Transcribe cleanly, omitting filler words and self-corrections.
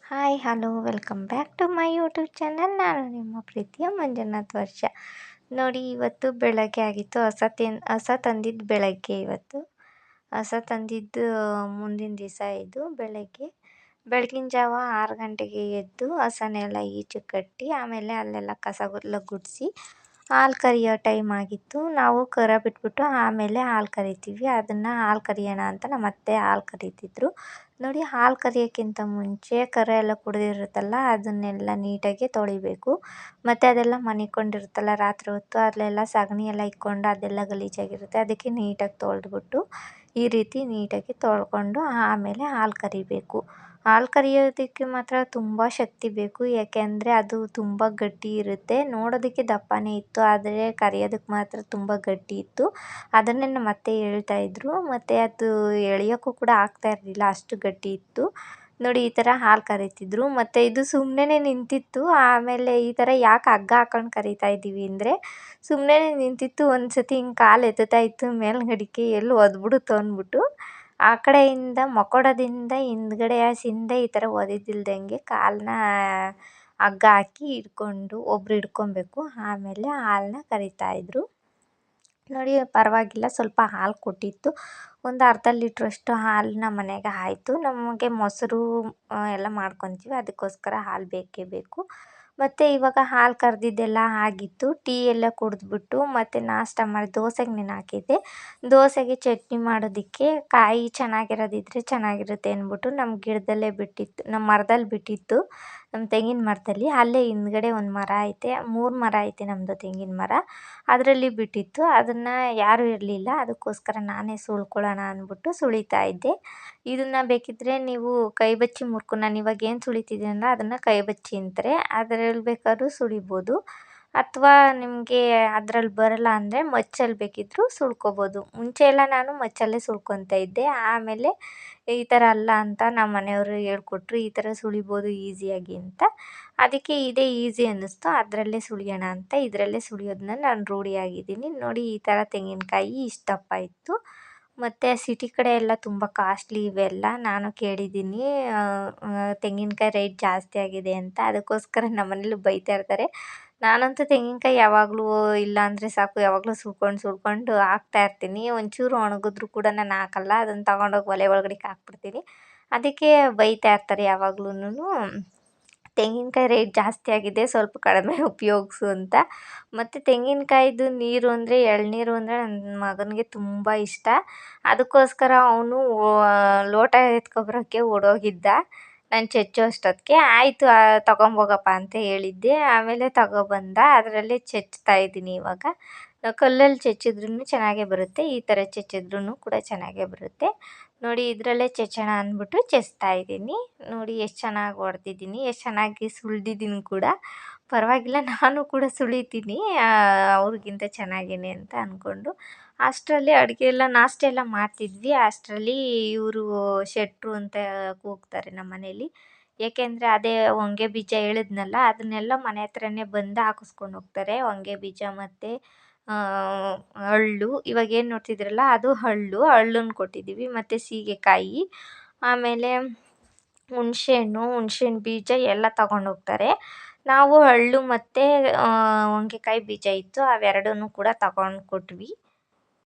Hi hello welcome back to my YouTube channel. ನಾನು ನಿಮ್ಮ ಪ್ರೀತಿಯ ಮಂಜುನಾಥ್ ವರ್ಷ. ನೋಡಿ, ಇವತ್ತು ಬೆಳಗ್ಗೆ ಆಗಿತ್ತು. ಹಸ ತಂದಿದ್ದು ಬೆಳಗ್ಗೆ. ಇವತ್ತು ಹಸ ತಂದಿದ್ದು ಮುಂದಿನ ದಿವಸ. ಇದು ಬೆಳಗಿನ ಜಾವ 6 ಗಂಟೆಗೆ ಎದ್ದು ಹಸನೆಲ್ಲ ಈಚೆ ಕಟ್ಟಿ, ಆಮೇಲೆ ಅಲ್ಲೆಲ್ಲ ಕಸಗುಲ್ಲ ಗುಡಿಸಿ ಹಾಲು ಕರಿಯೋ ಟೈಮ್ ಆಗಿತ್ತು. ನಾವು ಕರ ಬಿಟ್ಬಿಟ್ಟು ಆಮೇಲೆ ಹಾಲು ಕರಿತೀವಿ. ಅದನ್ನು ಹಾಲು ಕರಿಯೋಣ ಅಂತ ನಮ್ಮ ಅತ್ತೆ ಹಾಲು ಕರೀತಿದ್ರು. ನೋಡಿ, ಹಾಲು ಕರಿಯೋಕ್ಕಿಂತ ಮುಂಚೆ ಕರ ಎಲ್ಲ ಕುಡಿದಿರುತ್ತಲ್ಲ ಅದನ್ನೆಲ್ಲ ನೀಟಾಗಿ ತೊಳಿಬೇಕು. ಮತ್ತು ಅದೆಲ್ಲ ಮನಿಕೊಂಡಿರುತ್ತಲ್ಲ ರಾತ್ರಿ ಹೊತ್ತು, ಅಲ್ಲೆಲ್ಲ ಸಗಣಿ ಎಲ್ಲ ಇಕ್ಕೊಂಡು ಅದೆಲ್ಲ ಗಲೀಜಾಗಿರುತ್ತೆ. ಅದಕ್ಕೆ ನೀಟಾಗಿ ತೊಳೆದ್ಬಿಟ್ಟು ಈ ರೀತಿ ನೀಟಾಗಿ ತೊಳ್ಕೊಂಡು ಆಮೇಲೆ ಹಾಲು ಕರಿಬೇಕು. ಹಾಲು ಕರಿಯೋದಕ್ಕೆ ಮಾತ್ರ ತುಂಬ ಶಕ್ತಿ ಬೇಕು, ಯಾಕೆಂದರೆ ಅದು ತುಂಬ ಗಟ್ಟಿ ಇರುತ್ತೆ. ನೋಡೋದಕ್ಕೆ ದಪ್ಪನೇ ಇತ್ತು, ಆದರೆ ಕರಿಯೋದಕ್ಕೆ ಮಾತ್ರ ತುಂಬ ಗಟ್ಟಿ ಇತ್ತು. ಅದನ್ನೇ ನಮ್ಮ ಅತ್ತೆ ಹೇಳ್ತಾಯಿದ್ರು. ಮತ್ತು ಅದು ಎಳೆಯೋಕ್ಕೂ ಕೂಡ ಆಗ್ತಾ ಇರಲಿಲ್ಲ, ಅಷ್ಟು ಗಟ್ಟಿ ಇತ್ತು. ನೋಡಿ, ಈ ಥರ ಹಾಲು ಕರೀತಿದ್ರು. ಮತ್ತು ಇದು ಸುಮ್ಮನೆ ನಿಂತಿತ್ತು. ಆಮೇಲೆ ಈ ಥರ ಯಾಕೆ ಹಗ್ಗ ಹಾಕೊಂಡು ಕರಿತಾ ಇದ್ದೀವಿ ಅಂದರೆ, ಸುಮ್ಮನೆ ನಿಂತಿತ್ತು. ಒಂದು ಸತಿ ಹಿಂಗೆ ಕಾಲು ಎತ್ತುತ್ತಾ ಇತ್ತು ಮೇಲ್ಗಡೆಗೆ, ಎಲ್ಲಿ ಒದ್ಬಿಡುತ್ತೋ ಅಂದ್ಬಿಟ್ಟು ಆ ಕಡೆಯಿಂದ ಮಕೋಡದಿಂದ ಹಿಂದ್ಗಡೆ ಹಿಂದೆ ಈ ಥರ ಒದಿದಿಲ್ದಂಗೆ ಕಾಲನ್ನ ಹಗ್ಗ ಹಾಕಿ ಒಬ್ರು ಹಿಡ್ಕೊಬೇಕು. ಆಮೇಲೆ ಹಾಲನ್ನ ಕರಿತಾಯಿದ್ರು. ನೋಡಿ, ಪರವಾಗಿಲ್ಲ, ಸ್ವಲ್ಪ ಹಾಲು ಕೊಟ್ಟಿತ್ತು. ಒಂದು ಅರ್ಧ ಲೀಟ್ರಷ್ಟು ಹಾಲು ನಮ್ಮ ಮನೆಗೆ ಆಯಿತು. ನಮಗೆ ಮೊಸರು ಎಲ್ಲ ಮಾಡ್ಕೊತೀವಿ, ಅದಕ್ಕೋಸ್ಕರ ಹಾಲು ಬೇಕೇ ಬೇಕು. ಮತ್ತು ಇವಾಗ ಹಾಲು ಕರೆದಿದ್ದೆಲ್ಲ ಆಗಿತ್ತು. ಟೀ ಎಲ್ಲ ಕುಡಿದ್ಬಿಟ್ಟು ಮತ್ತು ನಾಷ್ಟ ಮಾಡಿ ದೋಸೆಗೆ ನೆನೆ ಹಾಕಿದ್ದೆ. ದೋಸೆಗೆ ಚಟ್ನಿ ಮಾಡೋದಕ್ಕೆ ಕಾಯಿ ಚೆನ್ನಾಗಿರೋದಿದ್ರೆ ಚೆನ್ನಾಗಿರುತ್ತೆ ಅಂದ್ಬಿಟ್ಟು ನಮ್ಮ ಗಿಡದಲ್ಲೇ ಬಿಟ್ಟಿತ್ತು, ನಮ್ಮ ಮರದಲ್ಲಿ ಬಿಟ್ಟಿತ್ತು, ನಮ್ಮ ತೆಂಗಿನ ಮರದಲ್ಲಿ. ಅಲ್ಲೇ ಹಿಂದ್ಗಡೆ ಒಂದು ಮರ ಐತೆ, 3 ಮರ ಐತೆ ನಮ್ಮದು ತೆಂಗಿನ ಮರ. ಅದರಲ್ಲಿ ಬಿಟ್ಟಿತ್ತು. ಅದನ್ನು ಯಾರೂ ಇರಲಿಲ್ಲ, ಅದಕ್ಕೋಸ್ಕರ ನಾನೇ ಸುಲ್ಕೊಳ್ಳೋಣ ಅಂದ್ಬಿಟ್ಟು ಸುಳಿತಾ ಇದ್ದೆ. ಇದನ್ನು ಬೇಕಿದ್ದರೆ ನೀವು ಕೈ ಬಚ್ಚಿ ಮುರ್ಕು, ನಾನು ಇವಾಗ ಏನು ಸುಳಿತಿದ್ದೀನಲ್ಲ ಅದನ್ನು ಕೈ ಬಚ್ಚಿ ಅಂತಾರೆ, ಅದರಲ್ಲಿ ಬೇಕಾದ್ರೂ ಸುಳಿಬೋದು. ಅಥವಾ ನಿಮಗೆ ಅದರಲ್ಲಿ ಬರಲ್ಲ ಅಂದರೆ ಮಚ್ಚಲ್ಲಿ ಬೇಕಿದ್ದರೂ ಸುಳ್ಕೊಬೋದು. ಮುಂಚೆ ಎಲ್ಲ ನಾನು ಮಚ್ಚಲ್ಲೇ ಸುಳ್ಕೊತಾ ಇದ್ದೆ. ಆಮೇಲೆ ಈ ಥರ ಅಲ್ಲ ಅಂತ ನಮ್ಮ ಮನೆಯವರು ಹೇಳ್ಕೊಟ್ರು, ಈ ಥರ ಸುಳಿಬೋದು ಈಸಿಯಾಗಿ ಅಂತ. ಅದಕ್ಕೆ ಇದೇ ಈಸಿ ಅನ್ನಿಸ್ತು, ಅದರಲ್ಲೇ ಸುಳಿಯೋಣ ಅಂತ ಇದರಲ್ಲೇ ಸುಳಿಯೋದನ್ನ ನಾನು ರೂಢಿಯಾಗಿದ್ದೀನಿ. ನೋಡಿ, ಈ ಥರ ತೆಂಗಿನಕಾಯಿ ಇಷ್ಟು ದಪ್ಪ ಇತ್ತು. ಮತ್ತು ಸಿಟಿ ಕಡೆ ಎಲ್ಲ ತುಂಬ ಕಾಸ್ಟ್ಲಿ ಇವೆಲ್ಲ. ನಾನು ಕೇಳಿದ್ದೀನಿ ತೆಂಗಿನಕಾಯಿ ರೇಟ್ ಜಾಸ್ತಿ ಆಗಿದೆ ಅಂತ. ಅದಕ್ಕೋಸ್ಕರ ನಮ್ಮ ಮನೇಲಿ ಬೈತಾ ಇರ್ತಾರೆ. ನಾನಂತೂ ತೆಂಗಿನಕಾಯಿ ಯಾವಾಗಲೂ ಇಲ್ಲ ಅಂದರೆ ಸಾಕು, ಯಾವಾಗಲೂ ಸುಲ್ಕೊಂಡು ಹಾಕ್ತಾ ಇರ್ತೀನಿ. ಒಂಚೂರು ಒಣಗಿದ್ರೂ ಕೂಡ ನಾನು ಹಾಕಲ್ಲ, ಅದನ್ನು ತಗೊಂಡೋಗಿ ಒಲೆ ಒಳಗಡೆ ಹಾಕ್ಬಿಡ್ತೀನಿ. ಅದಕ್ಕೆ ಬೈತಾ ಇರ್ತಾರೆ ಯಾವಾಗ್ಲೂನು, ತೆಂಗಿನಕಾಯಿ ರೇಟ್ ಜಾಸ್ತಿ ಆಗಿದೆ, ಸ್ವಲ್ಪ ಕಡಿಮೆ ಉಪಯೋಗಿಸು ಅಂತ. ಮತ್ತು ತೆಂಗಿನಕಾಯಿದು ನೀರು ಅಂದರೆ, ಎಳನೀರು ಅಂದರೆ ನನ್ನ ಮಗನಿಗೆ ತುಂಬ ಇಷ್ಟ. ಅದಕ್ಕೋಸ್ಕರ ಅವನು ಲೋಟ ಎತ್ಕೊಬರೋಕ್ಕೆ ಓಡೋಗಿದ್ದ. ನಾನು ಚಚ್ಚೋ ಅಷ್ಟೊತ್ತಿಗೆ ಆಯಿತು ತಗೊಂಬೋಗಪ್ಪ ಅಂತ ಹೇಳಿದ್ದೆ. ಆಮೇಲೆ ತಗೊಬಂದ, ಅದರಲ್ಲೇ ಚಚ್ತಾ ಇದ್ದೀನಿ ಇವಾಗ. ಕಲ್ಲಲ್ಲಿ ಚಚ್ಚಿದ್ರೂ ಚೆನ್ನಾಗೇ ಬರುತ್ತೆ, ಈ ಥರ ಚಚ್ಚಿದ್ರೂ ಕೂಡ ಚೆನ್ನಾಗೇ ಬರುತ್ತೆ. ನೋಡಿ, ಇದರಲ್ಲೇ ಚಚ್ಚೋಣ ಅಂದ್ಬಿಟ್ಟು ಚಚ್ತಾ ಇದ್ದೀನಿ. ನೋಡಿ ಎಷ್ಟು ಚೆನ್ನಾಗಿ ಹೊಡೆದಿದ್ದೀನಿ, ಎಷ್ಟು ಚೆನ್ನಾಗಿ ಸುಲಿದಿದ್ದೀನಿ ಕೂಡ. ಪರವಾಗಿಲ್ಲ, ನಾನು ಕೂಡ ಸುಲಿತೀನಿ ಅವ್ರಿಗಿಂತ ಚೆನ್ನಾಗೇನೆ ಅಂತ ಅಂದ್ಕೊಂಡು. ಅಷ್ಟರಲ್ಲಿ ಅಡುಗೆ ಎಲ್ಲ ನಾಷ್ಟ ಎಲ್ಲ ಮಾಡ್ತಿದ್ವಿ. ಅಷ್ಟರಲ್ಲಿ ಇವರು ಶೆಟ್ರು ಅಂತ ಕೂಗ್ತಾರೆ ನಮ್ಮ ಮನೇಲಿ. ಏಕೆಂದರೆ ಅದೇ ಹೊಂಗೆ ಬೀಜ ಹೇಳಿದ್ನಲ್ಲ, ಅದನ್ನೆಲ್ಲ ಮನೆ ಹತ್ರನೇ ಬಂದು ಹಾಕಿಸ್ಕೊಂಡು ಹೋಗ್ತಾರೆ. ಹೊಂಗೆ ಬೀಜ ಮತ್ತು ಹಳ್ಳು, ಇವಾಗ ಏನು ನೋಡ್ತಿದ್ದೀರಲ್ಲ ಅದು ಹಳ್ಳನ್ನು ಕೊಟ್ಟಿದ್ದೀವಿ. ಮತ್ತು ಸೀಗೆಕಾಯಿ, ಆಮೇಲೆ ಹುಣ್ಸೆಹಣ್ಣು ಬೀಜ ಎಲ್ಲ ತಗೊಂಡೋಗ್ತಾರೆ. ನಾವು ಹಳ್ಳು ಮತ್ತು ಹೊಂಗೆಕಾಯಿ ಬೀಜ ಇತ್ತು, ಅವೆರಡನ್ನೂ ಕೂಡ ತಗೊಂಡು ಕೊಟ್ವಿ.